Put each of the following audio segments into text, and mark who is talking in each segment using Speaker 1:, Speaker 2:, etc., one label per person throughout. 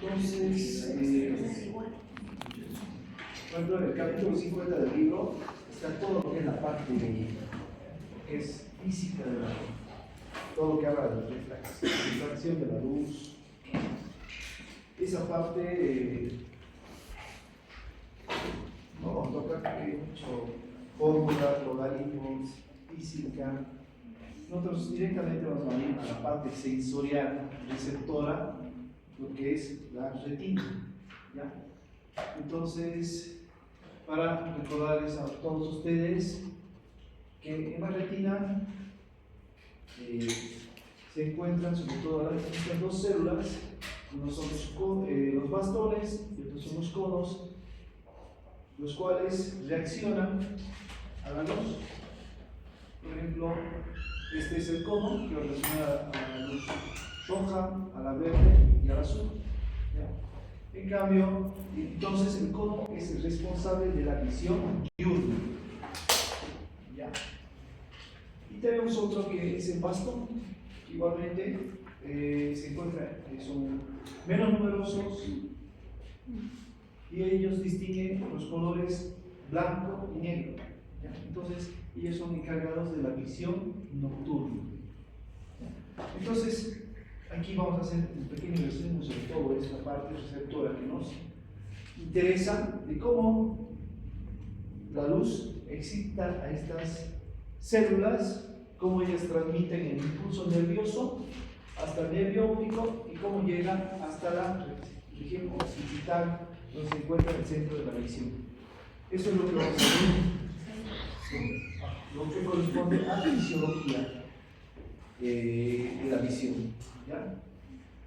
Speaker 1: Entonces, por ejemplo, en el capítulo 50 del libro está todo lo que es la parte que es física de la luz, todo lo que habla de la refracción de la luz. Esa parte no nos toca mucho fórmulas, logaritmos, física. Nosotros directamente vamos a ir a la parte sensorial, receptora, lo que es la retina, ¿ya? Entonces, para recordarles a todos ustedes que en la retina se encuentran sobre todo estas dos células, uno son los bastones y otros son los conos, los cuales reaccionan a la luz. Por ejemplo, este es el cono que reacciona a la luz roja, a la verde y al azul. ¿Ya? En cambio, entonces el cono es el responsable de la visión diurna. ¿Ya? Y tenemos otro que es el bastón, que igualmente se encuentra, son menos numerosos y ellos distinguen los colores blanco y negro. ¿Ya? Entonces, ellos son encargados de la visión nocturna. ¿Ya? Entonces, aquí vamos a hacer un pequeño resumen sobre todo esta parte receptora que nos interesa de cómo la luz excita a estas células, cómo ellas transmiten el impulso nervioso hasta el nervio óptico y cómo llega hasta la región occipital, donde se encuentra el centro de la visión. Eso es lo que vamos a ver, lo que corresponde a la fisiología de la visión. ¿Ya?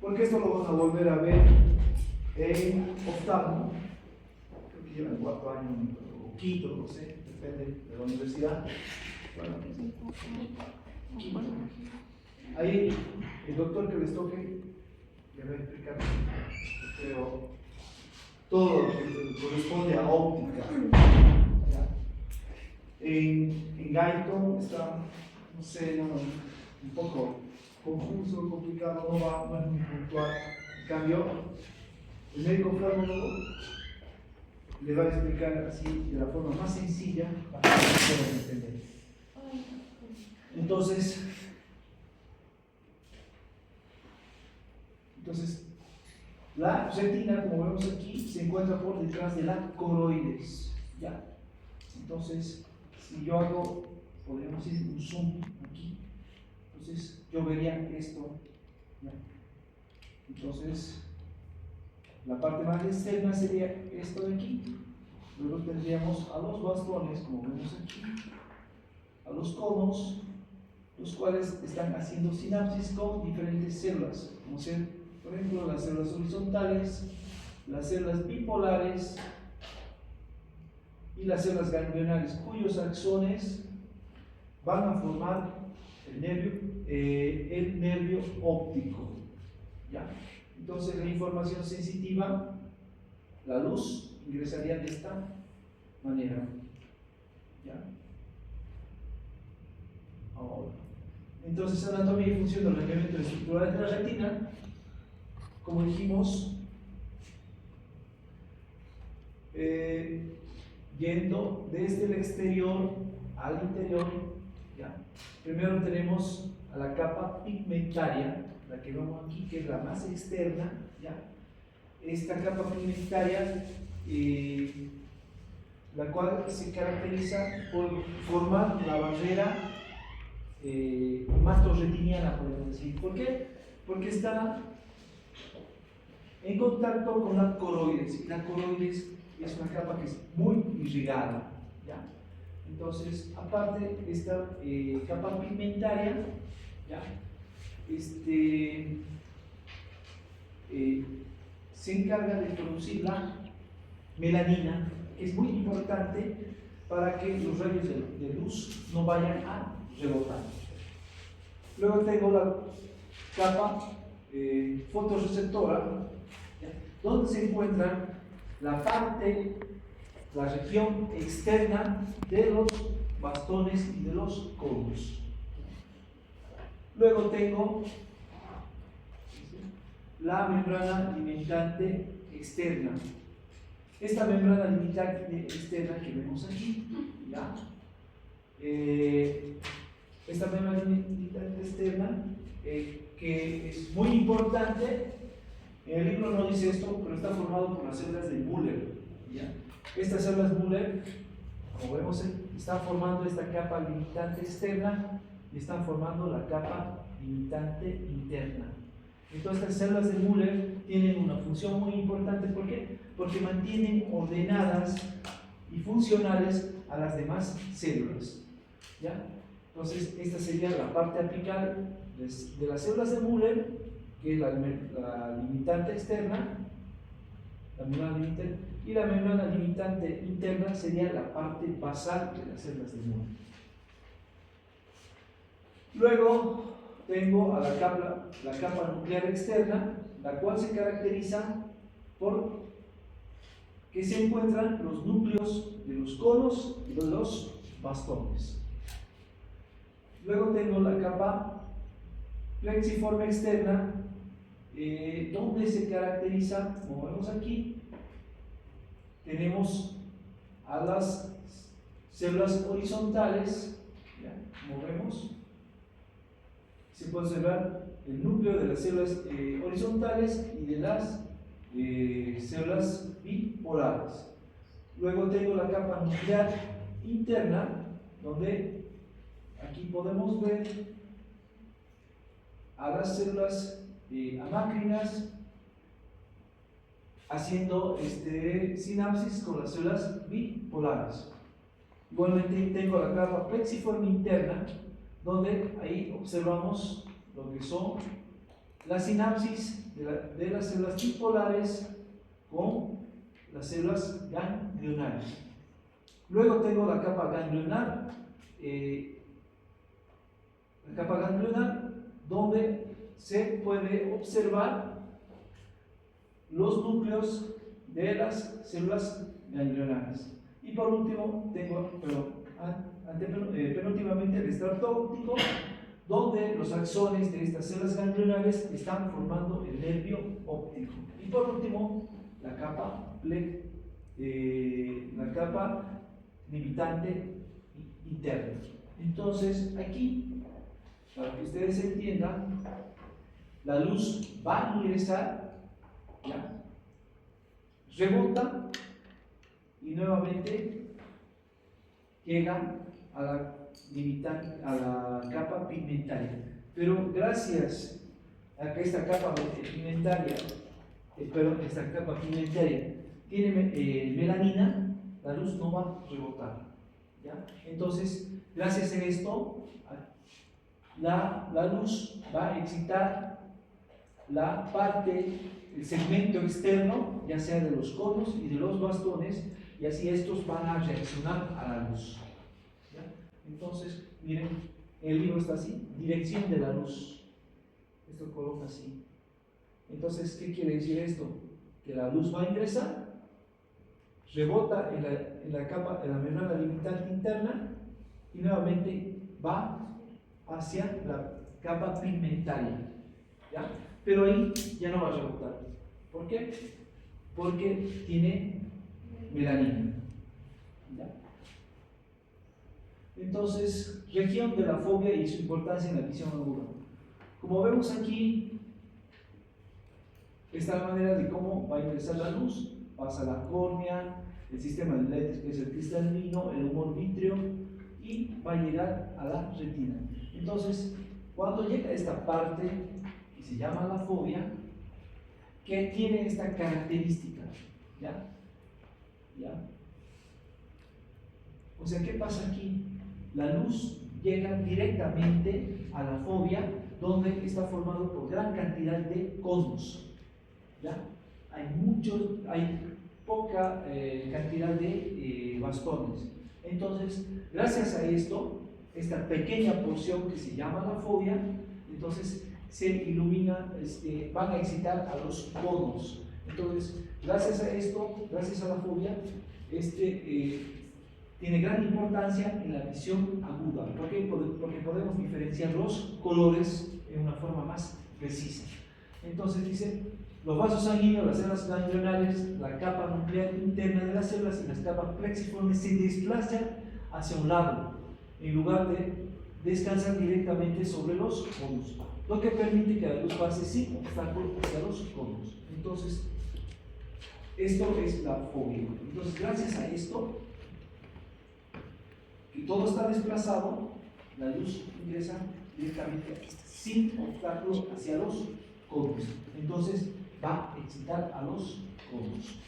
Speaker 1: Porque esto lo van a volver a ver en oftalmo, creo que llevan 4 años o quinto, no sé, depende de la universidad. Bueno, quinto. Ahí el doctor que les toque le va a explicar, creo, todo lo que corresponde a óptica. ¿Ya? En Gaito está, no sé, un poco confuso, complicado, no es muy puntual. En cambio, el médico oftalmólogo le va a explicar así de la forma más sencilla para que puedan entender. Entonces, la retina, como vemos aquí, se encuentra por detrás de la coroides. ¿Ya? Entonces, si yo hago, podríamos decir, un zoom aquí, entonces yo vería esto. ¿Ya? Entonces, la parte más externa sería esto de aquí. Luego tendríamos a los bastones, como vemos aquí, a los conos, los cuales están haciendo sinapsis con diferentes células, como ser, por ejemplo, las células horizontales, las células bipolares y las células ganglionales, cuyos axones van a formar el nervio óptico. ¿Ya? Entonces, la información sensitiva, la luz, ingresaría de esta manera. ¿Ya? Ahora, entonces, anatomía y función de los elementos estructurales de la retina, como dijimos, yendo desde el exterior al interior. ¿Ya? Primero tenemos a la capa pigmentaria, la que vemos aquí, que es la más externa. ¿Ya? Esta capa pigmentaria, la cual se caracteriza por formar la barrera hematorretiniana, podemos decir. ¿Por qué? Porque está en contacto con la coroides, y la coroides es una capa que es muy irrigada. ¿Ya? Entonces, aparte de esta capa pigmentaria, ¿ya? Se encarga de producir la melanina, que es muy importante para que los rayos de luz no vayan a rebotar. Luego tengo la capa fotorreceptora, ¿ya? Donde se encuentra la región externa de los bastones y de los conos. Luego tengo la membrana limitante externa. Esta membrana limitante externa que vemos aquí, ¿ya? Esta membrana limitante externa, que es muy importante, en el libro no dice esto, pero está formado por las células de Müller, ¿ya? Estas células Müller, como vemos, están formando esta capa limitante externa y están formando la capa limitante interna. Entonces, estas células de Müller tienen una función muy importante. ¿Por qué? Porque mantienen ordenadas y funcionales a las demás células, ¿ya? Entonces, esta sería la parte apical de las células de Müller, que es la limitante externa, la membrana limitante, y la membrana limitante interna sería la parte basal de las células de Müller. Luego tengo a la capa nuclear externa, la cual se caracteriza por que se encuentran los núcleos de los conos y de los bastones. Luego tengo la capa plexiforme externa, donde se caracteriza, como vemos aquí, tenemos a las células horizontales, ¿ya? Como vemos, se puede observar el núcleo de las células horizontales y de las células bipolares. Luego tengo la capa nuclear interna, donde aquí podemos ver a las células amácrinas haciendo sinapsis con las células bipolares. Igualmente tengo la capa plexiforme interna, donde ahí observamos lo que son las sinapsis de las células bipolares con las células ganglionares. Luego tengo la capa ganglionar, donde se puede observar los núcleos de las células ganglionares. Y por último tengo, penúltimamente, el estrato óptico, donde los axones de estas células ganglionares están formando el nervio óptico. Y por último, la capa limitante interna. Entonces, aquí, para que ustedes entiendan, la luz va a ingresar, ¿ya? Rebota y nuevamente llega a la capa pigmentaria. Pero gracias a que esta capa pigmentaria tiene melanina, la luz no va a rebotar, ¿ya? Entonces, gracias a esto, la luz va a excitar el segmento externo, ya sea de los conos y de los bastones, y así estos van a reaccionar a la luz, ¿ya? Entonces, miren, el libro está así: dirección de la luz. Esto coloca así. Entonces, ¿qué quiere decir esto? Que la luz va a ingresar, rebota en la membrana limitante interna y nuevamente va hacia la capa pigmentaria, ¿ya? Pero ahí ya no va a rebotar. ¿Por qué? Porque tiene melanina, ¿ya? Entonces, región de la fobia y su importancia en la visión aguda. Como vemos aquí, esta es la manera de cómo va a ingresar la luz. Pasa la córnea, el sistema de lentes, que es el cristalino, el humor vítreo, y va a llegar a la retina. Entonces, cuando llega a esta parte, que se llama la fobia, que tiene esta característica, ¿ya? O sea, ¿qué pasa aquí? La luz llega directamente a la fobia, donde está formado por gran cantidad de conos, ¿ya? Hay poca cantidad de bastones. Entonces, gracias a esto, esta pequeña porción que se llama la fobia, entonces se ilumina, van a excitar a los conos. Entonces, gracias a esto, gracias a la fobia, tiene gran importancia en la visión aguda. ¿Por qué? Porque podemos diferenciar los colores en una forma más precisa. Entonces dice, los vasos sanguíneos, las células ganglionares, la capa nuclear interna de las células y las capas plexiformes se desplazan hacia un lado, en lugar de descansar directamente sobre los conos, lo que permite que la luz pase sin obstáculo hacia los conos. Entonces, esto es la fobia. Entonces, gracias a esto, que todo está desplazado, la luz ingresa directamente sin obstáculo hacia los conos. Entonces, va a excitar a los conos.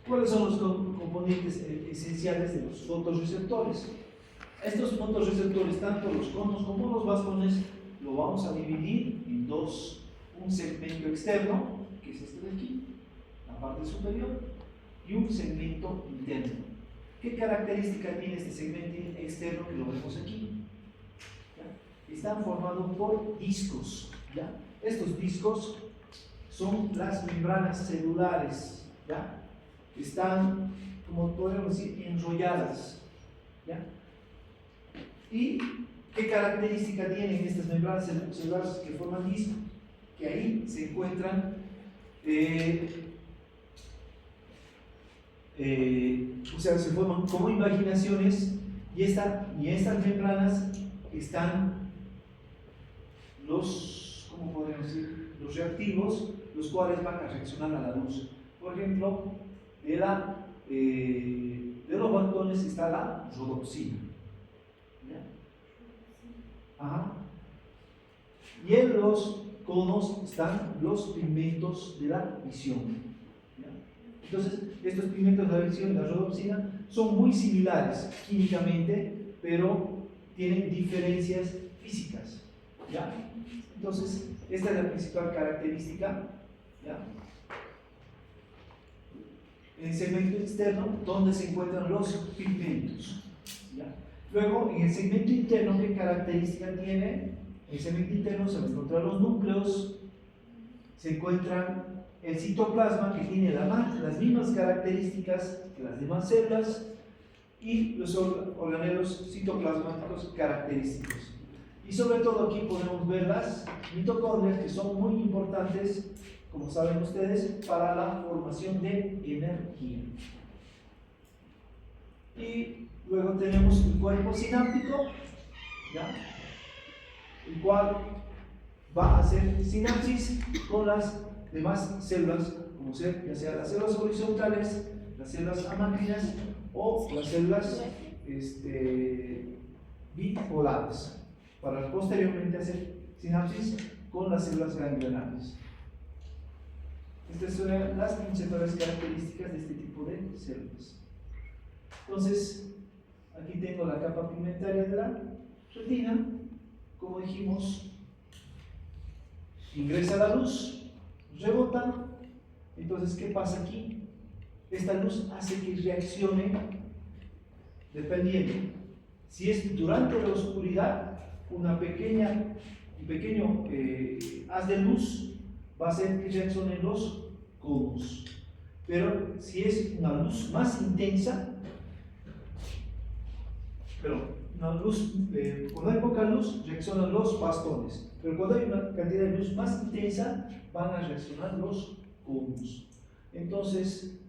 Speaker 1: ¿Cuáles son los componentes esenciales de los fotorreceptores? Estos fotorreceptores, tanto los conos como los bastones, lo vamos a dividir en dos: un segmento externo, que es este de aquí, la parte superior, y un segmento interno. ¿Qué característica tiene este segmento externo que lo vemos aquí? ¿Ya? Están formados por discos. ¿Ya? Estos discos son las membranas celulares, ¿ya? Están, como podemos decir, enrolladas. ¿Ya? ¿Y qué característica tienen estas membranas celulares que forman discos? Que ahí se encuentran o sea, se forman como imaginaciones, y en estas membranas están los, ¿cómo podríamos decir?, los reactivos, los cuales van a reaccionar a la luz. Por ejemplo, de los bastones está la rodopsina. ¿Ya? Ajá. Y en los conos están los pigmentos de la visión. ¿Ya? Entonces, estos pigmentos de la visión, la rodopsina, son muy similares químicamente, pero tienen diferencias físicas. ¿Ya? Entonces, esta es la principal característica. ¿Ya? En el segmento externo, donde se encuentran los pigmentos. ¿Ya? Luego, en el segmento interno, ¿qué característica tiene? En el segmento interno se van a encontrar los núcleos, se encuentran el citoplasma, que tiene las mismas características que las demás células, y los organelos citoplasmáticos característicos. Y sobre todo aquí podemos ver las mitocondrias, que son muy importantes, como saben ustedes, para la formación de energía. Y luego tenemos el cuerpo sináptico, ¿ya? El cual va a hacer sinapsis con las demás células, como ya sea las células horizontales, las células amácrinas o las células bipolares, para posteriormente hacer sinapsis con las células ganglionares. Estas son las principales características de este tipo de células. Entonces, aquí tengo la capa pigmentaria de la retina. Como dijimos, ingresa la luz, rebota. Entonces, ¿qué pasa aquí? Esta luz hace que reaccione dependiendo. Si es durante la oscuridad, un pequeño haz de luz va a hacer que reaccionen los conos. Pero si es una luz más intensa, cuando hay poca luz, reaccionan los bastones. Pero cuando hay una cantidad de luz más intensa, van a reaccionar los conos. Entonces,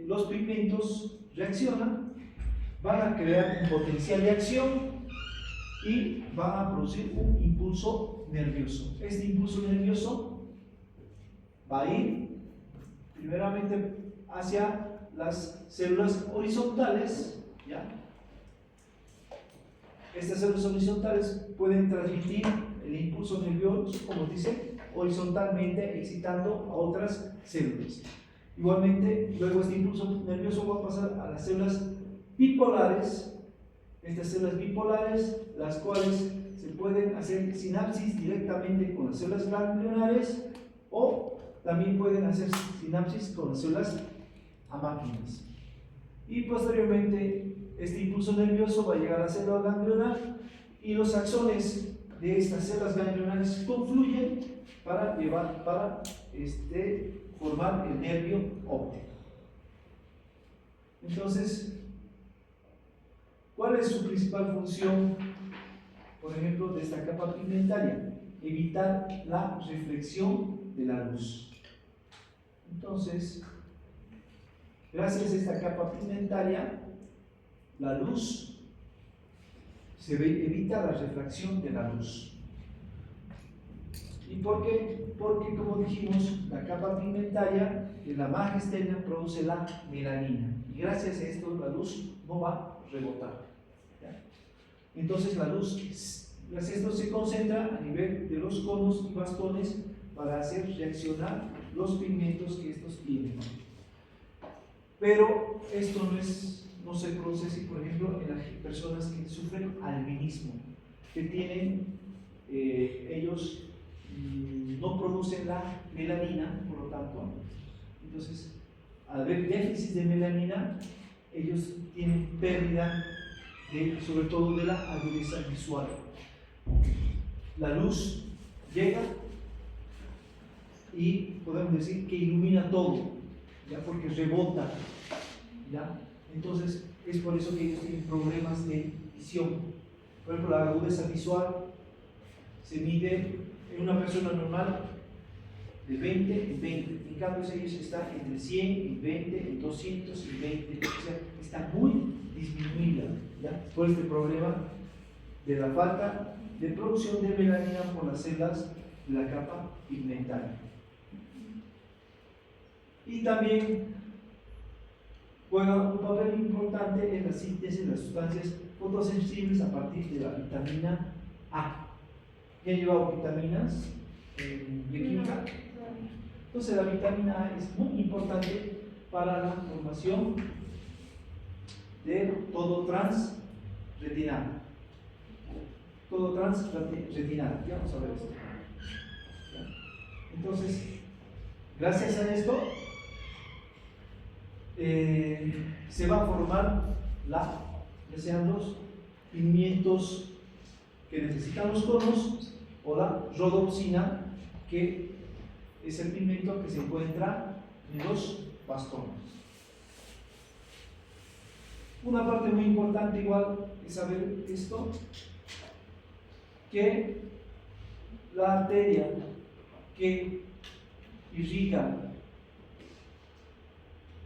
Speaker 1: los pigmentos reaccionan, van a crear un potencial de acción y van a producir un impulso nervioso. Este impulso nervioso va a ir primeramente hacia las células horizontales, ¿ya? Estas células horizontales pueden transmitir el impulso nervioso, como dice, horizontalmente, excitando a otras células. Igualmente, luego este impulso nervioso va a pasar a las células bipolares. Estas células bipolares, las cuales se pueden hacer sinapsis directamente con las células ganglionares, o también pueden hacer sinapsis con las células amácrinas. Y posteriormente, este impulso nervioso va a llegar a la célula ganglionar, y los axones de estas células ganglionares confluyen para formar el nervio óptico. Entonces, ¿Cuál es su principal función, por ejemplo, de esta capa pigmentaria? Evitar la reflexión de la luz. Entonces, gracias a esta capa pigmentaria, la luz evita la refracción de la luz. ¿Y por qué? Porque, como dijimos, la capa pigmentaria en la margen externa produce la melanina. Y gracias a esto la luz no va a rebotar. ¿Ya? Entonces la luz, gracias a esto, se concentra a nivel de los conos y bastones para hacer reaccionar los pigmentos que estos tienen. Pero esto no se produce así, por ejemplo, en las personas que sufren albinismo, que tienen, ellos no producen la melanina, por lo tanto, entonces, al haber déficit de melanina, ellos tienen pérdida sobre todo de la agudeza visual. La luz llega y podemos decir que ilumina todo, ya, porque rebota, ¿ya? Entonces es por eso que ellos tienen problemas de visión. Por ejemplo, la agudeza visual se mide en una persona normal de 20 en 20, en cambio ellos están entre 100 y 20, en 200 y 20, o sea, está muy disminuida, ¿ya? Por este problema de la falta de producción de melanina por las células de la capa pigmentaria. Y también juega un papel importante en la síntesis de las sustancias fotosensibles a partir de la vitamina A. ¿Ya he llevado vitaminas en bioquímica? Entonces la vitamina A es muy importante para la formación de todo transretinal. Todo transretinal. Ya vamos a ver esto. Entonces, gracias a esto, se va a formar ya sean los pigmentos que necesitan los conos o la rodopsina, que es el pigmento que se encuentra en los bastones. Una parte muy importante igual es saber esto, que la arteria que irriga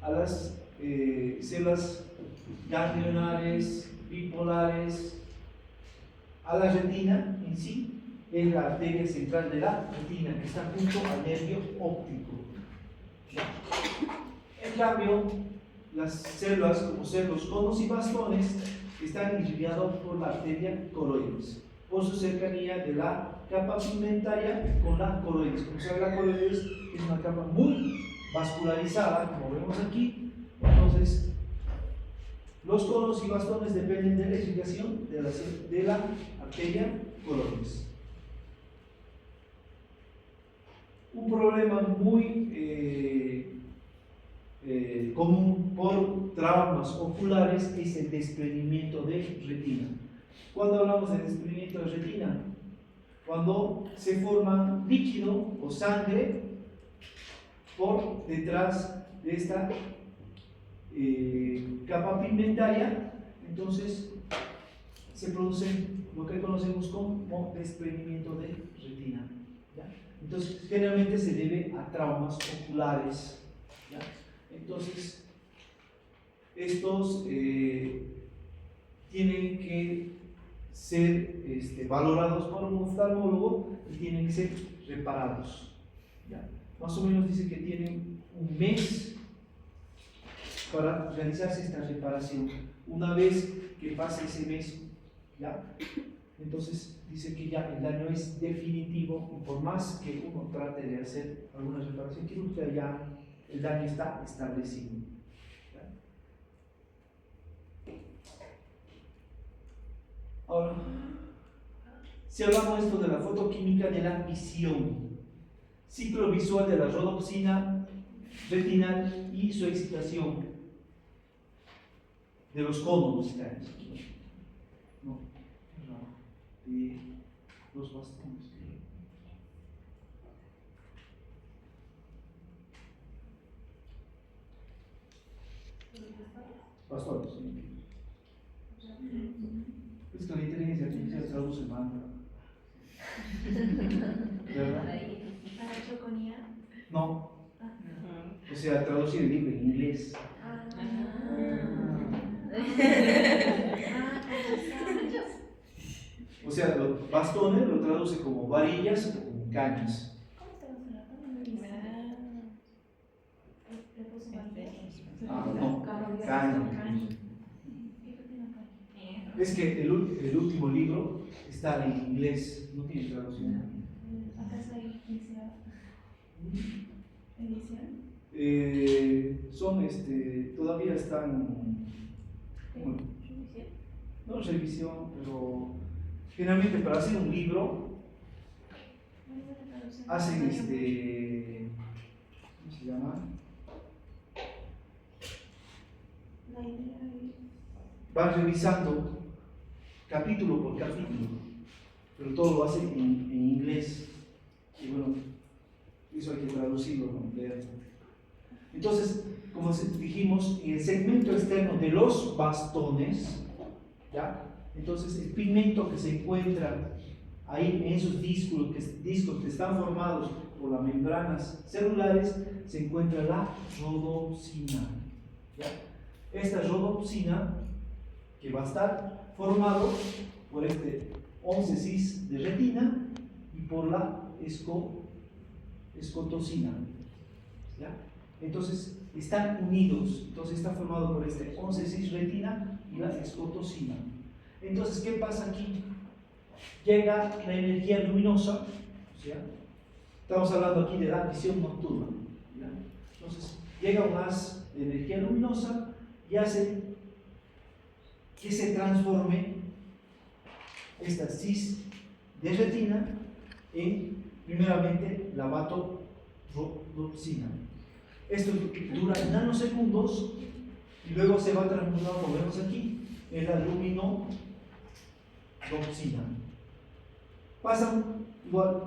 Speaker 1: a las células ganglionares, bipolares, a la retina en sí, es la arteria central de la retina, que está junto al nervio óptico. En cambio, las células, como ser los conos y bastones, están irrigados por la arteria coroides, por su cercanía de la capa pigmentaria con la coroides. Como sabe, la coroides es una capa muy vascularizada, como vemos aquí. Entonces, los conos y bastones dependen de la irrigación de la arteria coroides. Un problema muy común por traumas oculares es el desprendimiento de retina. ¿Cuándo hablamos de desprendimiento de retina? Cuando se forma líquido o sangre por detrás de esta capa pigmentaria, entonces se produce lo que conocemos como desprendimiento de retina, ¿ya? Entonces generalmente se debe a traumas oculares, ¿ya? Entonces estos tienen que ser valorados por un oftalmólogo y tienen que ser reparados, ¿ya? Más o menos dice que tienen un mes para realizarse esta reparación. Una vez que pase ese mes, ¿ya? Entonces dice que ya el daño es definitivo, y por más que uno trate de hacer alguna reparación quirúrgica, ya el daño está establecido, ¿ya? Ahora, si hablamos esto de la fotoquímica de la visión, ciclo visual de la rodopsina retinal y su excitación de los conos, no, de los bastones. Bastones, sí. Es que la inteligencia artificial traduce mal. ¿Verdad?
Speaker 2: ¿Para choconía?
Speaker 1: No. O sea, traducir el libro en inglés. O sea, los bastones lo traduce como varillas o como cañas. No, caña. Es que el último libro está en inglés, no tiene traducción.
Speaker 2: ¿Acaso hay edición?
Speaker 1: Son, todavía están, bueno, no revisión, pero generalmente para hacer un libro hacen ¿cómo se llama? Van revisando capítulo por capítulo, pero todo lo hacen en inglés. Y bueno, eso hay que traducirlo, ¿no? Leerlo. Entonces, como dijimos, en el segmento externo de los bastones, ¿ya? Entonces el pigmento que se encuentra ahí en esos discos que están formados por las membranas celulares, se encuentra la rodopsina, ¿ya? Esta rodopsina que va a estar formado por este 11-cis de retina y por la escotocina, ¿ya? Entonces están unidos, entonces está formado por este 11-cis retina y la escotocina. Entonces, ¿qué pasa aquí? Llega la energía luminosa, ¿ya? Estamos hablando aquí de la visión nocturna, ¿ya? Entonces llega un haz de energía luminosa y hace que se transforme esta cis de retina en, primeramente, la vatodopsina. Esto dura nanosegundos y luego se va a transformar, como vemos aquí, en la luminodopsina. Pasan igual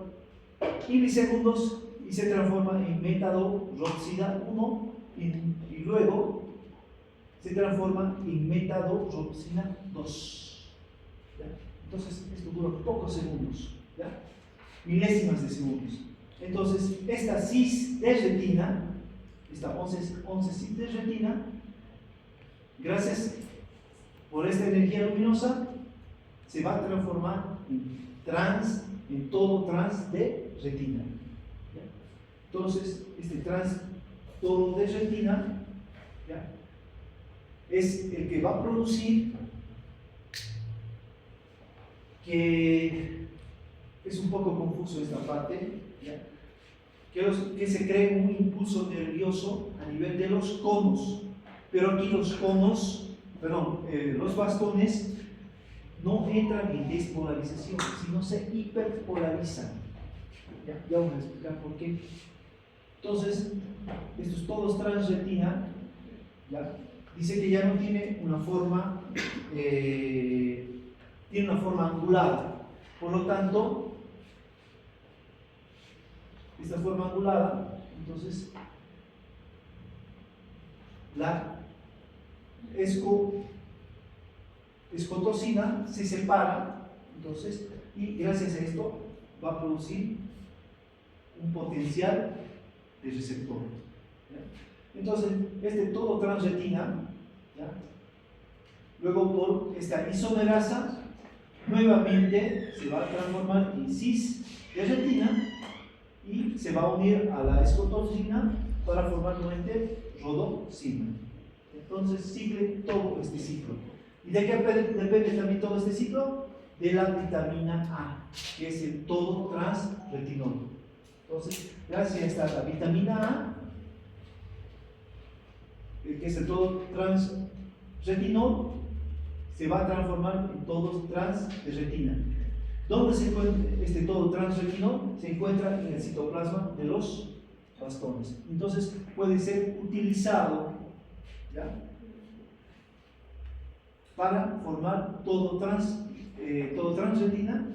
Speaker 1: milisegundos y se transforma en metadopsina 1 y luego se transforma en metadopsina 2. ¿Ya? Entonces esto dura pocos segundos, ¿ya? Milésimas de segundos. Entonces esta cis de retina, esta 11 cis de retina, gracias por esta energía luminosa, se va a transformar en todo trans de retina, ¿ya? Entonces este trans todo de retina, ¿ya?, es el que va a producir, que es un poco confuso esta parte, ¿ya?, que se cree un impulso nervioso a nivel de los conos, pero aquí los bastones no entran en despolarización, sino se hiperpolarizan. Ya vamos a explicar por qué. Entonces, estos todos transretina, ¿ya?, dice que ya no tiene una forma, tiene una forma angulada. Por lo tanto, esta forma angulada, entonces, la escotocina se separa, entonces, y gracias a esto va a producir un potencial de receptor, ¿ya? Entonces, este todo transretina, ¿ya?, luego por esta isomerasa, nuevamente se va a transformar en cis de retina y se va a unir a la escotocina para formar nuevamente rodopsina. Entonces sigue todo este ciclo. ¿Y de qué depende también todo este ciclo? De la vitamina A, que es el todo transretinol. Entonces, gracias a esta vitamina A, que es el todo transretinol, se va a transformar en todos trans de retina. ¿Dónde se encuentra este todo transretinol? Se encuentra en el citoplasma de los bastones. Entonces puede ser utilizado, ¿ya?, para formar todo transretina,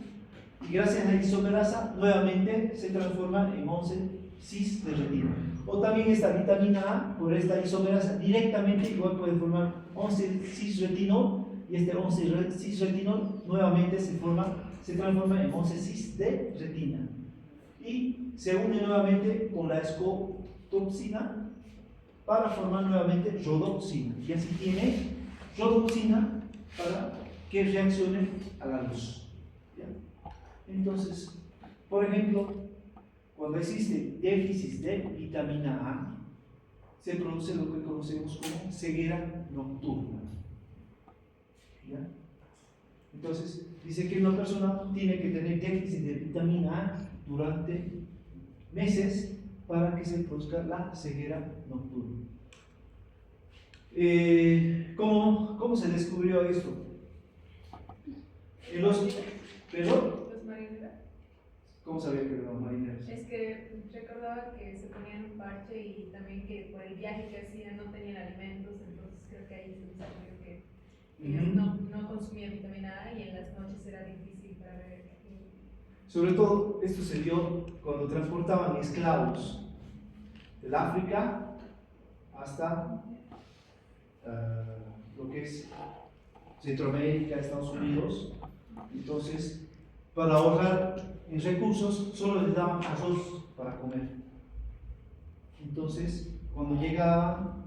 Speaker 1: y gracias a la isomerasa nuevamente se transforma en 11 cis de retina. O también esta vitamina A, por esta isomerasa directamente igual puede formar 11 cis retinol y este 11-cis retinol nuevamente se transforma en 11-cis de retina y se une nuevamente con la escotopsina para formar nuevamente rodoxina, y así tiene rodoxina para que reaccione a la luz. ¿Ya? Entonces, por ejemplo, cuando existe déficit de vitamina A, se produce lo que conocemos como ceguera nocturna. ¿Ya? Entonces, dice que una persona tiene que tener déficit de vitamina A durante meses para que se produzca la ceguera nocturna. ¿Cómo se descubrió esto? ¿Pero?
Speaker 3: Los marineros.
Speaker 1: ¿Cómo sabía que eran los marineros?
Speaker 3: Es que recordaba que se ponían un parche y también que por el viaje que hacían no tenían alimentos, entonces creo que ahí se descubrió que ellos no consumían vitamina A y en las noches era difícil para ver.
Speaker 1: Sobre todo, esto se dio cuando transportaban esclavos del África hasta lo que es Centroamérica, Estados Unidos. Entonces, para ahorrar en recursos, solo les daban arroz para comer. Entonces, cuando llegaban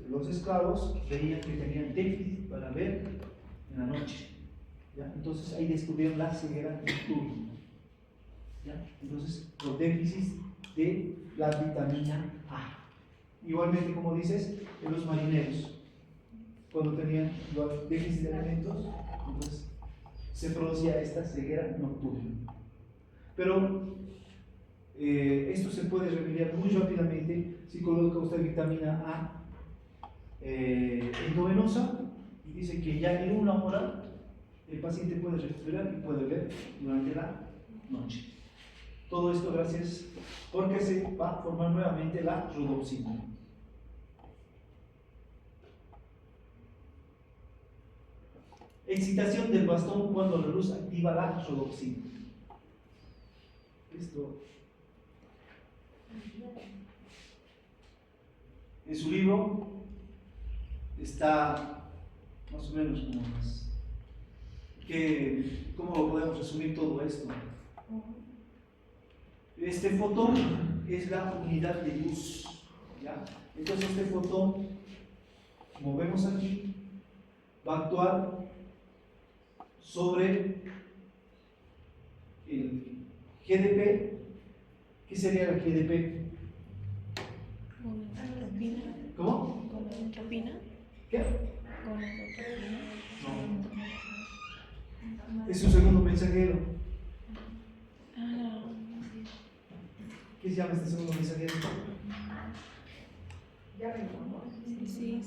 Speaker 1: los esclavos, veían que tenían déficit para ver en la noche. ¿Ya? Entonces, ahí descubrieron la ceguera nocturna. ¿Ya? Entonces, los déficits de la vitamina A. Igualmente, como dices, en los marineros, cuando tenían los déficits de alimentos, entonces se producía esta ceguera nocturna. Pero esto se puede remediar muy rápidamente si coloca usted vitamina A endovenosa y dice que ya en 1 hora el paciente puede recuperar y puede ver durante la noche. Todo esto gracias porque se va a formar nuevamente la rodoxina. Excitación del bastón cuando la luz activa la rodoxina. Esto en su libro está más o menos como más. ¿Cómo lo podemos resumir todo esto? Este fotón es la unidad de luz. ¿Ya? Entonces este fotón, como vemos aquí, va a actuar sobre el GDP. ¿Qué sería el GDP? ¿Cómo?
Speaker 2: ¿Con la entropina?
Speaker 1: ¿Qué?
Speaker 2: ¿Con la entropina?
Speaker 1: No. Es un segundo mensajero.
Speaker 2: Ah,
Speaker 1: ¿Qué se llama este segundo mensajero?
Speaker 3: Ya venimos.
Speaker 2: sí.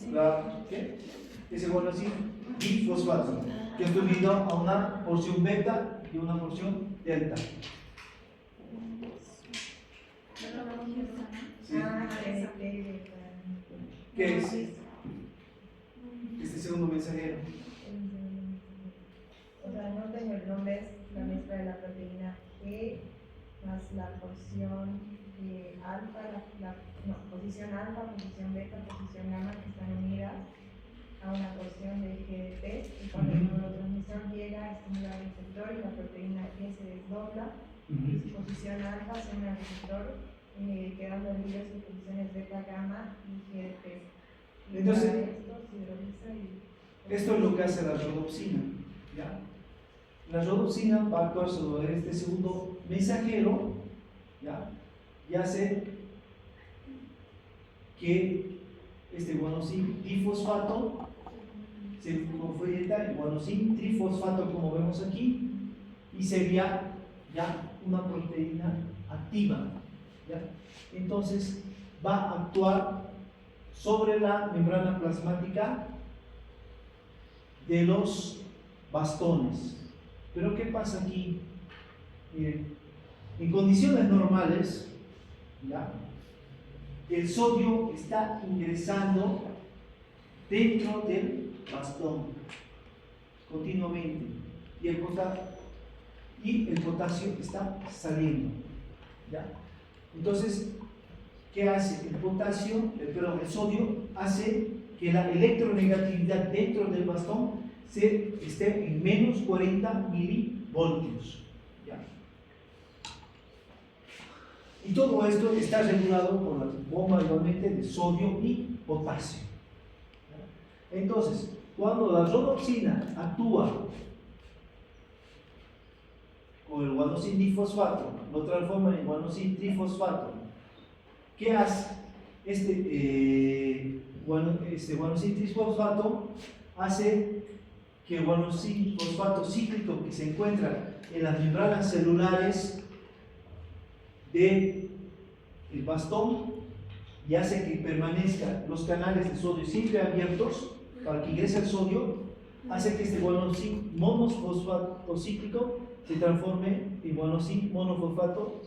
Speaker 1: ¿Qué? Es igual así, difosfato, que es unido a una porción beta y una porción delta. Sí. ¿Qué es? Este segundo mensajero.
Speaker 4: O sea, no tengo el nombre, es la mezcla de la proteína G más la porción alfa, posición alfa, posición beta, posición gamma que están unidas a una porción de GDP, y cuando el neurotransmisor llega a estimular el receptor y la proteína G se desdobla, y su posición alfa se une al receptor, quedando libres sus posiciones beta, gamma y GDP. Y
Speaker 1: entonces,
Speaker 4: esto se hidroliza
Speaker 1: esto es lo que hace la rodoxina. ¿Ya? La rodoxina va a actuar sobre este segundo mensajero, ¿ya? Y hace que este guanosin difosfato se convierta en guanosin trifosfato, como vemos aquí, y sería ya una proteína activa. ¿Ya? Entonces va a actuar sobre la membrana plasmática de los bastones. Pero ¿qué pasa aquí? Miren, en condiciones normales, ¿ya? El sodio está ingresando dentro del bastón continuamente y el potasio está saliendo. ¿Ya? Entonces, ¿qué hace? El sodio hace que la electronegatividad dentro del bastón esté en menos 40 milivoltios. ¿Ya? Y todo esto está regulado por la bomba igualmente de sodio y potasio. ¿Ya? Entonces, cuando la rodopsina actúa con el guanosin difosfato, lo transforma en guanosin trifosfato, ¿qué hace? Este guanosin trifosfato hace que el guanosin fosfato cíclico que se encuentra en las membranas celulares del bastón y hace que permanezcan los canales de sodio siempre abiertos para que ingrese el sodio, hace que este guanosin monofosfato cíclico se transforme en guanosin monofosfato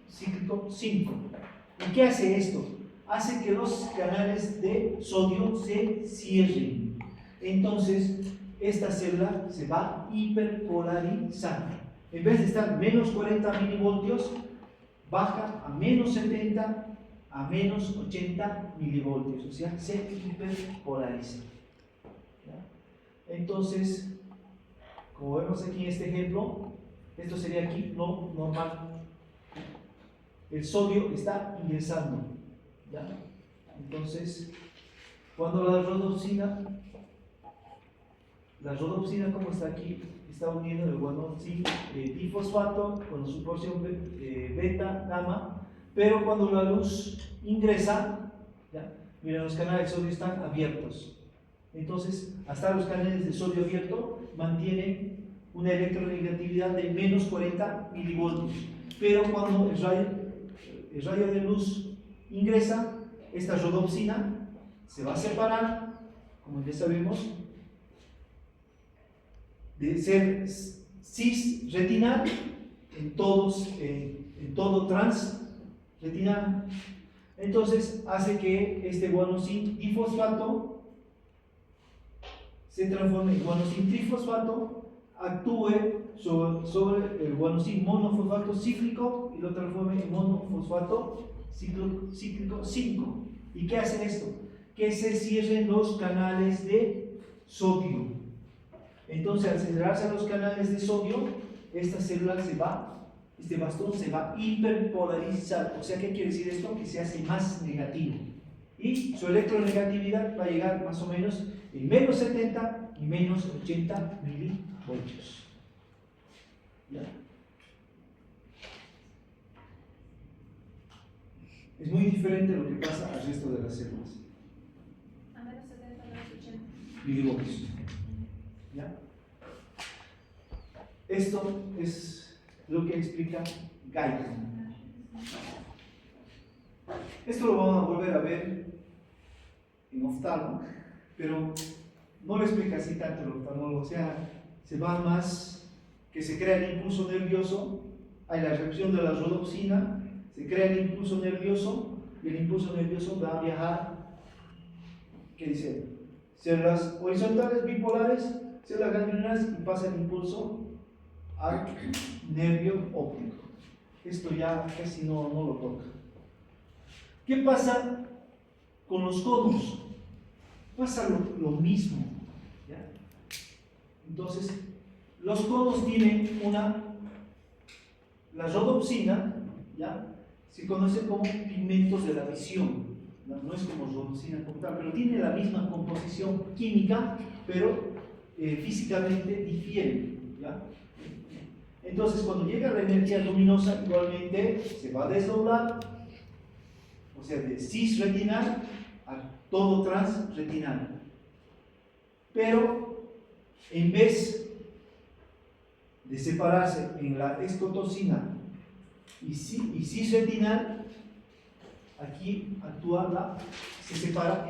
Speaker 1: cíclico 5. ¿Y qué hace esto? Hace que los canales de sodio se cierren. Entonces, esta célula se va a hiperpolarizar. En vez de estar menos 40 milivoltios, baja a menos 70 a menos 80 milivoltios. O sea, se hiperpolariza. ¿Ya? Entonces, como vemos aquí en este ejemplo, esto sería aquí lo normal. El sodio está ingresando. ¿Ya? Entonces, cuando la rodopsina como está aquí, está uniendo el guanosin difosfato con su porción beta, gamma, pero cuando la luz ingresa, ¿ya? Miren, los canales de sodio están abiertos. Entonces, hasta los canales de sodio abierto mantienen una electronegatividad de menos 40 milivoltios. Pero cuando el rayo de luz ingresa, esta rodopsina se va a separar, como ya sabemos, de ser cisretinal en todo transretinal. Entonces hace que este guanosin difosfato se transforme en guanosin trifosfato, actúe sobre el guanosin monofosfato cíclico y lo transforme en monofosfato cíclico 5. ¿Y qué hace esto? Que se cierren los canales de sodio. Entonces, al cerrarse los canales de sodio, esta célula este bastón se va a hiperpolarizar. O sea, ¿qué quiere decir esto? Que se hace más negativo. Y su electronegatividad va a llegar más o menos en menos 70 y menos 80 milivoltios. ¿Ya? Es muy diferente lo que pasa al resto de las células.
Speaker 3: A menos 70, menos 80.
Speaker 1: Milivoltios. ¿Ya? Esto es lo que explica Guyton. Esto lo vamos a volver a ver en oftalmo, pero no lo explica así tanto el oftalmólogo. O sea, se va más que se crea el impulso nervioso, hay la reacción de la rodopsina, se crea el impulso nervioso y el impulso nervioso va a viajar, ¿qué dice? Células horizontales bipolares, células ganglionares y pasa el impulso al nervio óptico. Esto ya casi no lo toca. ¿Qué pasa con los conos? Pasa lo mismo. ¿Ya? Entonces, los conos tienen la rodopsina, ¿ya? Se conoce como pigmentos de la visión. No es como rodopsina como tal, pero tiene la misma composición química, pero físicamente difiere. ¿Ya? Entonces, cuando llega la energía luminosa, igualmente se va a desdoblar, o sea, de cisretinal a todo transretinal. Pero, en vez de separarse en la escotocina y cisretinal, aquí actúa se separa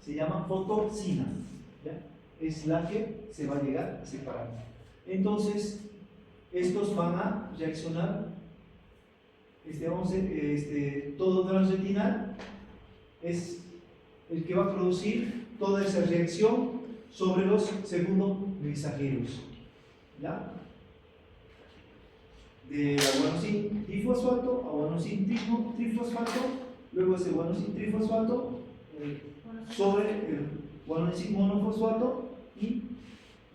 Speaker 1: se llama fotocina, ¿ya? Es la que se va a llegar a separar. Entonces, estos van a reaccionar, todo transretinal es el que va a producir toda esa reacción sobre los segundos mensajeros, ¿ya? De guanosin difosfato a guanosin trifosfato, luego ese guanosin trifosfato sobre el guanosin monofosfato y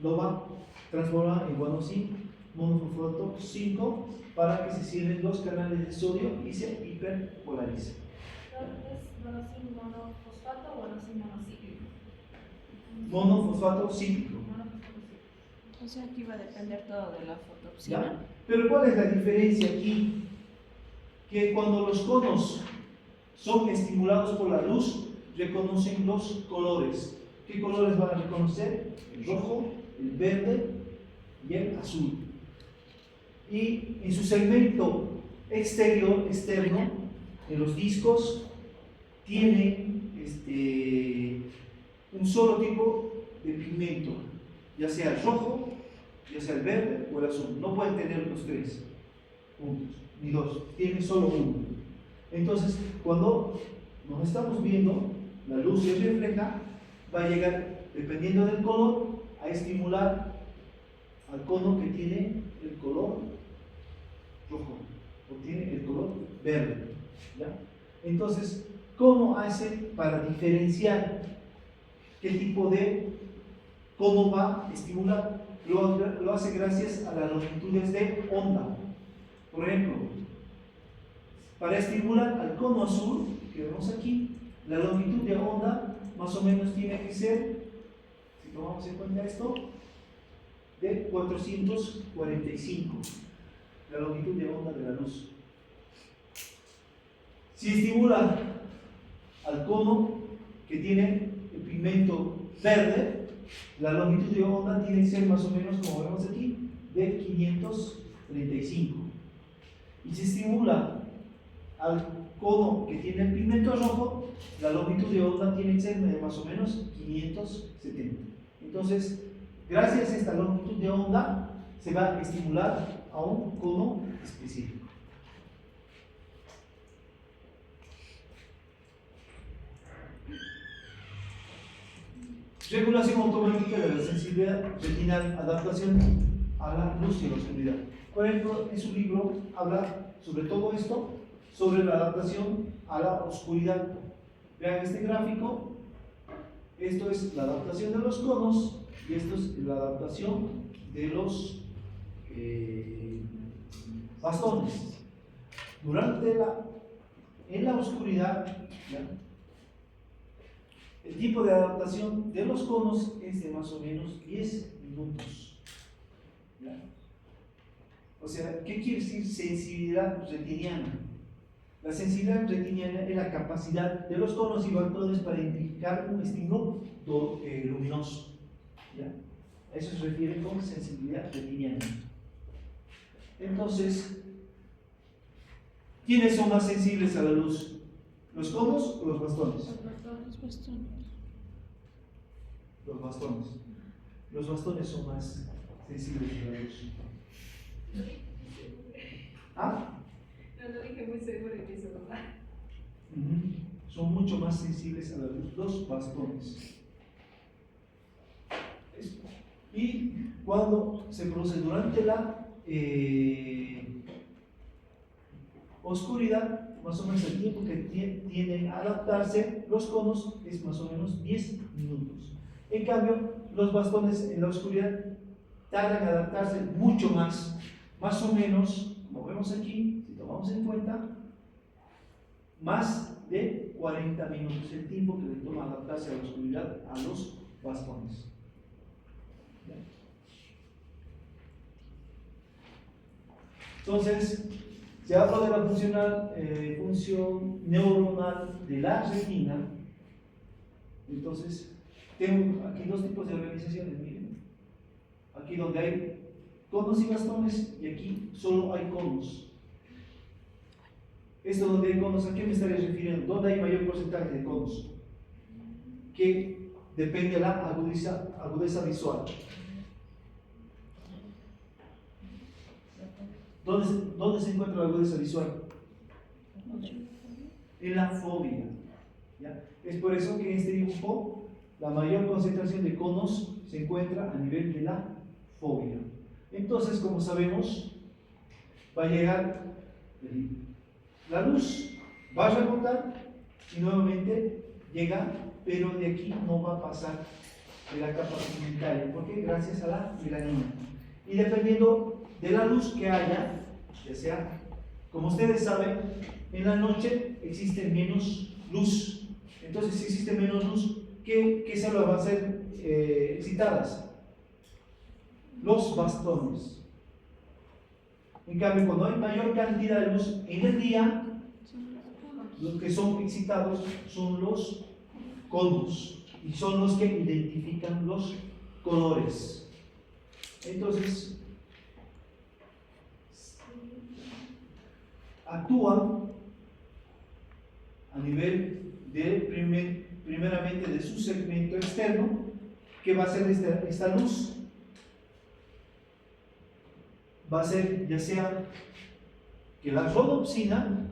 Speaker 1: lo va a transformar en guanosina monofosfato 5 para que se cierren los canales de sodio y se hiperpolaricen.
Speaker 3: ¿Es monosin monofosfato o monosin monocíclico?
Speaker 1: Monofosfato cíclico.
Speaker 3: Monofosfato cíclico.
Speaker 2: O sea, aquí va a depender todo de la fotopsina.
Speaker 1: ¿Ya? Pero ¿cuál es la diferencia aquí? Que cuando los conos son estimulados por la luz, reconocen los colores. ¿Qué colores van a reconocer? El rojo, el verde y el azul. Y en su segmento externo, en los discos, tienen un solo tipo de pigmento, ya sea el rojo, ya sea el verde o el azul. No pueden tener los tres juntos, ni dos, tienen solo uno. Entonces, cuando nos estamos viendo, la luz se refleja, va a llegar, dependiendo del color, a estimular al cono que tiene el color rojo o tiene el color verde. ¿Ya? Entonces, ¿cómo hace para diferenciar qué tipo de cono va a estimular? Lo hace gracias a las longitudes de onda. Por ejemplo, para estimular al cono azul, que vemos aquí, la longitud de onda más o menos tiene que ser, si tomamos en cuenta esto, de 445, la longitud de onda de la luz. Si estimula al cono que tiene el pigmento verde, la longitud de onda tiene que ser más o menos, como vemos aquí, de 535. Y si estimula al cono que tiene el pigmento rojo, la longitud de onda tiene que ser de más o menos 570. Entonces, gracias a esta longitud de onda, se va a estimular a un cono específico. Regulación automática de la sensibilidad retinal, adaptación a la luz y a la oscuridad. Por ejemplo, en su libro habla sobre todo esto, sobre la adaptación a la oscuridad. Vean este gráfico, esto es la adaptación de los conos y esto es la adaptación de los bastones. En la oscuridad, ¿ya? El tipo de adaptación de los conos es de más o menos 10 minutos. ¿Ya? O sea, ¿qué quiere decir sensibilidad retiniana? La sensibilidad retiniana es la capacidad de los conos y electrones para identificar un estímulo luminoso. ¿Ya? A eso se refiere con sensibilidad retiniana. Entonces, ¿quiénes son más sensibles a la luz? ¿Los conos o los bastones?
Speaker 2: Los bastones.
Speaker 1: Los bastones. Los bastones son más sensibles a la luz. ¿Ah?
Speaker 3: No dije muy seguro de que eso no va.
Speaker 1: Son mucho más sensibles a la luz los bastones. Y cuando se produce durante la oscuridad, más o menos el tiempo que tienen a adaptarse los conos es más o menos 10 minutos. En cambio, los bastones en la oscuridad tardan en adaptarse mucho más o menos, como vemos aquí, si tomamos en cuenta, más de 40 minutos el tiempo que le toma adaptarse a la oscuridad a los bastones. Entonces, se habla de la función neuronal de la retina. Entonces, tengo aquí dos tipos de organizaciones, miren. Aquí donde hay conos y bastones, y aquí solo hay conos. Esto donde hay conos, ¿a qué me estaría refiriendo? ¿Dónde hay mayor porcentaje de conos? Que depende de la agudeza visual. ¿Dónde se encuentra la agudeza visual? En la fóvea. ¿Ya? Es por eso que en este dibujo la mayor concentración de conos se encuentra a nivel de la fóvea. Entonces, como sabemos, va a llegar la luz, va a rebotar y nuevamente llega, pero de aquí no va a pasar de la capa pigmentaria. ¿Por qué? Gracias a la melanina. Y dependiendo de la luz que haya, ya sea, como ustedes saben, en la noche existe menos luz. Entonces, si existe menos luz, ¿qué células van a ser excitadas? Los bastones. En cambio, cuando hay mayor cantidad de luz en el día, los que son excitados son los conos y son los que identifican los colores. Entonces, actúan a nivel de primeramente de su segmento externo, que va a ser esta luz. Va a ser ya sea que la rodopsina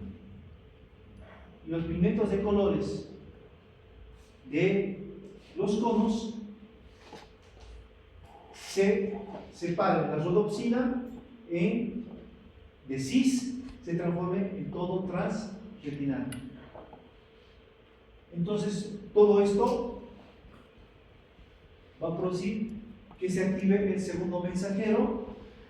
Speaker 1: y los pigmentos de colores de los conos se separen. La rodopsina de cis se transforme en todo transretinal. Entonces, todo esto va a producir que se active el segundo mensajero,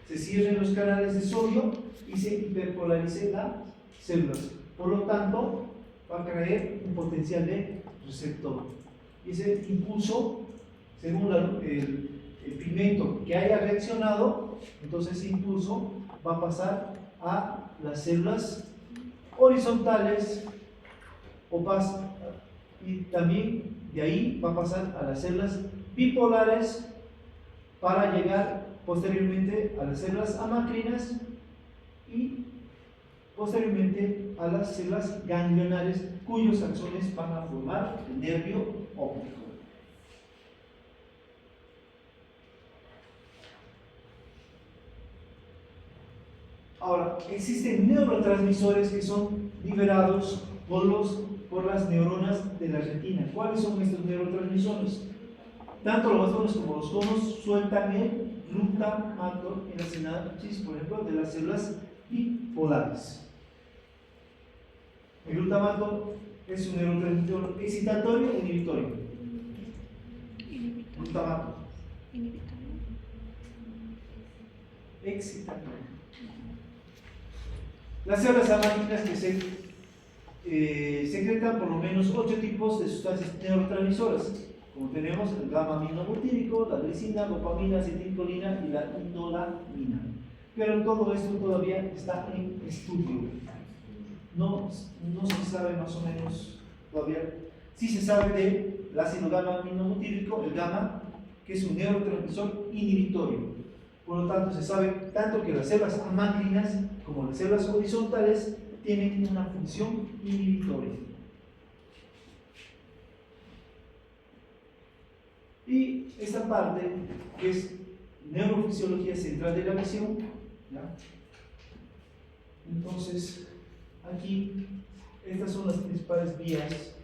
Speaker 1: se cierren los canales de sodio y se hiperpolaricen las células. Por lo tanto, va a crear un potencial de receptor. Y ese impulso, según el pigmento que haya reaccionado, entonces ese impulso va a pasar a las células horizontales y también de ahí va a pasar a las células bipolares para llegar posteriormente a las células amacrinas y posteriormente a las células ganglionares, cuyos axones van a formar el nervio óptico. Ahora, existen neurotransmisores que son liberados por las neuronas de la retina. ¿Cuáles son estos neurotransmisores? Tanto los bastones como los conos sueltan el glutamato en la sinapsis, por ejemplo, de las células bipolares. El glutamato es un neurotransmisor excitatorio o inhibitorio. Glutamato. Excitatorio. Las células amacrinas que secretan por lo menos 8 tipos de sustancias neurotransmisoras, como tenemos el gamma-aminobutírico, la glicina, dopamina, acetilcolina y la indolamina. Pero todo esto todavía está en estudio. No se sabe más o menos todavía. Sí se sabe del ácido gamma-aminobutírico, el gamma, que es un neurotransmisor inhibitorio. Por lo tanto, se sabe tanto que las células amacrinas como las células horizontales tienen una función inhibitoria. Y esta parte, que es neurofisiología central de la visión, ¿ya? Entonces, aquí, estas son las principales vías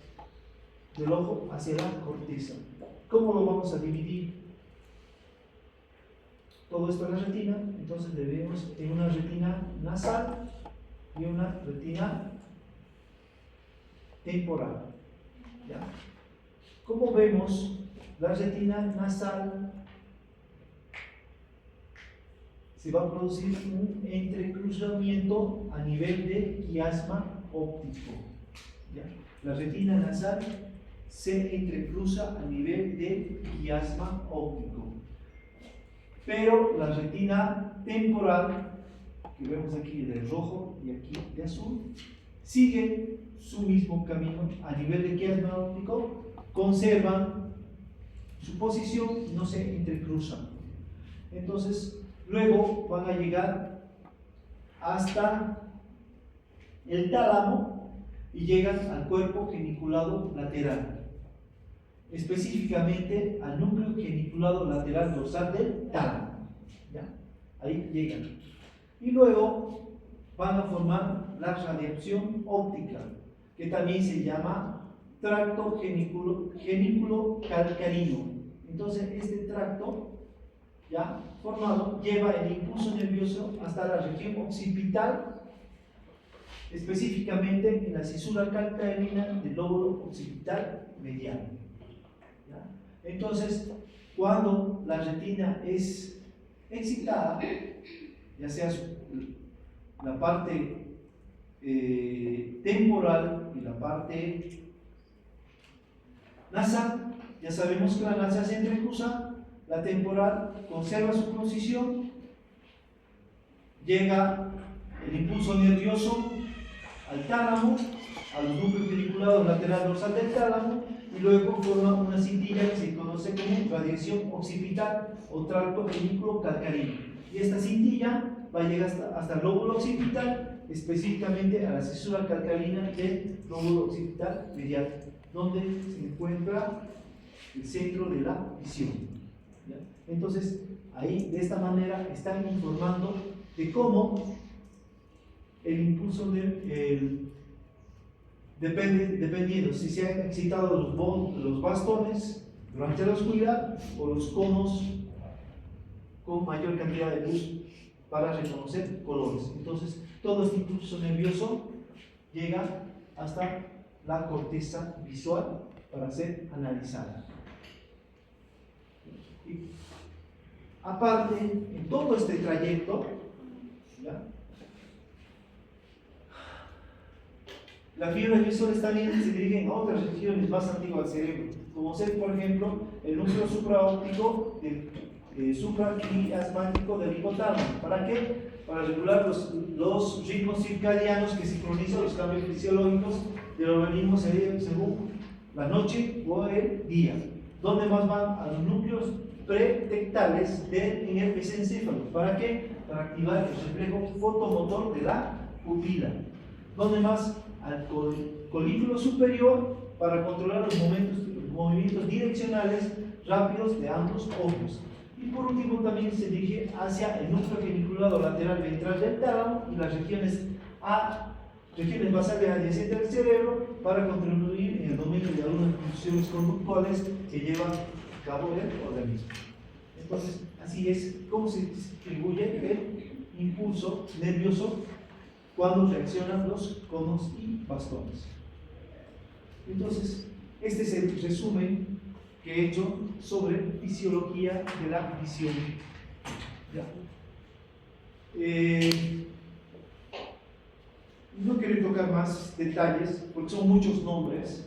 Speaker 1: del ojo hacia la corteza. ¿Cómo lo vamos a dividir? Todo esto en la retina, entonces debemos en una retina nasal y una retina temporal. ¿Ya? Como vemos, la retina nasal se va a producir un entrecruzamiento a nivel de quiasma óptico. ¿Ya? La retina nasal se entrecruza a nivel de quiasma óptico. Pero la retina temporal, que vemos aquí de rojo y aquí de azul, sigue su mismo camino a nivel de quiasma óptico, conservan su posición y no se entrecruzan. Entonces, luego van a llegar hasta el tálamo y llegan al cuerpo geniculado lateral, específicamente al núcleo geniculado lateral dorsal del tálamo. ¿Ya? Ahí llegan. Y luego van a formar la radiación óptica, que también se llama tracto genículo calcarino. Entonces, este tracto ya formado lleva el impulso nervioso hasta la región occipital, específicamente en la cisura calcarina del lóbulo occipital mediano. ¿Ya? Entonces, cuando la retina es excitada, ya sea la parte temporal y la parte nasal. Ya sabemos que la nasal se entrecruza, la temporal conserva su posición, llega el impulso nervioso al tálamo, a los núcleos pedunculados lateral dorsal del tálamo, y luego forma una cintilla que se conoce como radiación occipital o tracto helícodo calcarino. Y esta cintilla va a llegar hasta el lóbulo occipital, específicamente a la cesura calcarina del lóbulo occipital medial, donde se encuentra el centro de la visión. ¿Ya? Entonces, ahí de esta manera están informando de cómo el impulso dependiendo si se han excitado los bastones durante la oscuridad o los conos con mayor cantidad de luz para reconocer colores. Entonces, todo este impulso nervioso llega hasta la corteza visual para ser analizada. Y aparte, en todo este trayecto, ¿ya? Las fibras visuales también se dirigen a otras regiones más antiguas del cerebro, como ser, por ejemplo, el núcleo supraóptico del supraquiasmático del hipotálamo. ¿Para qué? Para regular los ritmos circadianos que sincronizan los cambios fisiológicos del organismo según la noche o el día. ¿Dónde más van? A los núcleos pretectales en el mesencéfalo. ¿Para qué? Para activar el reflejo fotomotor de la pupila. ¿Dónde más? Al colículo superior para controlar los movimientos direccionales rápidos de ambos ojos. Y por último también se dirige hacia el núcleo geniculado lateral ventral del tálamo y las regiones basales adyacentes del cerebro para contribuir en el dominio de algunas funciones conductuales que llevan a cabo el organismo. Entonces, así es como se distribuye el impulso nervioso cuando reaccionan los conos y bastones. Entonces, este es el resumen que he hecho sobre fisiología de la visión. ¿Ya? No quiero tocar más detalles porque son muchos nombres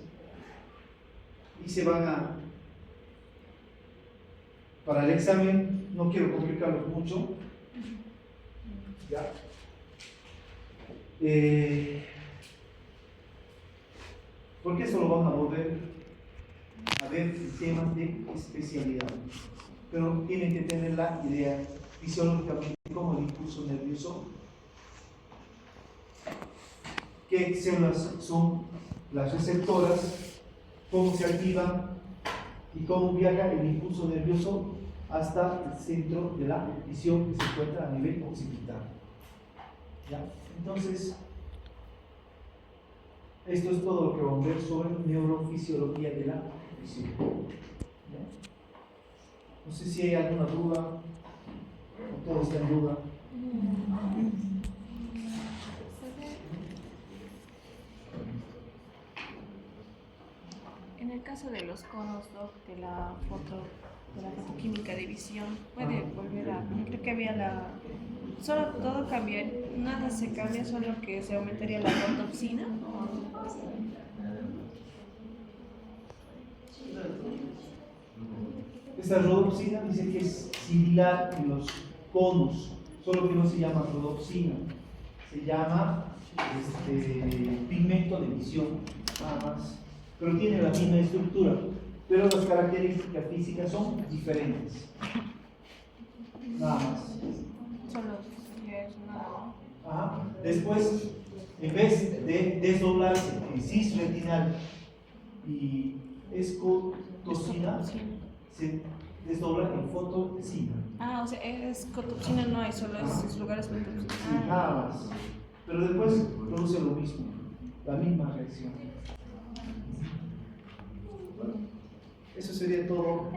Speaker 1: y se van a... Para el examen no quiero complicarlos mucho. ¿Ya? Porque eso lo van a volver a ver en temas de especialidad, pero tienen que tener la idea fisiológicamente como el impulso nervioso, qué células son las receptoras, cómo se activan y cómo viaja el impulso nervioso hasta el centro de la visión que se encuentra a nivel occipital. ¿Ya? Entonces, esto es todo lo que vamos a ver sobre neurofisiología de la visión. ¿Ya? No sé si hay alguna duda o todo está en duda.
Speaker 2: En el caso de los conos, Doc, de la fotoquímica de visión, puede volver a... Creo que había solo todo cambia, nada se cambia, solo que se aumentaría la rhodopsina.
Speaker 1: Esta rhodopsina dice que es similar en los conos, solo que no se llama rhodopsina, se llama pigmento de visión, nada más, pero tiene la misma estructura, pero las características físicas son diferentes, nada más.
Speaker 2: Solo es una...
Speaker 1: Ajá. Después, en vez de desdoblarse en cisretinal y escotocina, se desdobla en fotocina.
Speaker 2: Ah, o sea, escotopsina no hay, solo esos lugares fotopsina.
Speaker 1: Sí, nada más. Pero después produce lo mismo, la misma reacción. Bueno, eso sería todo.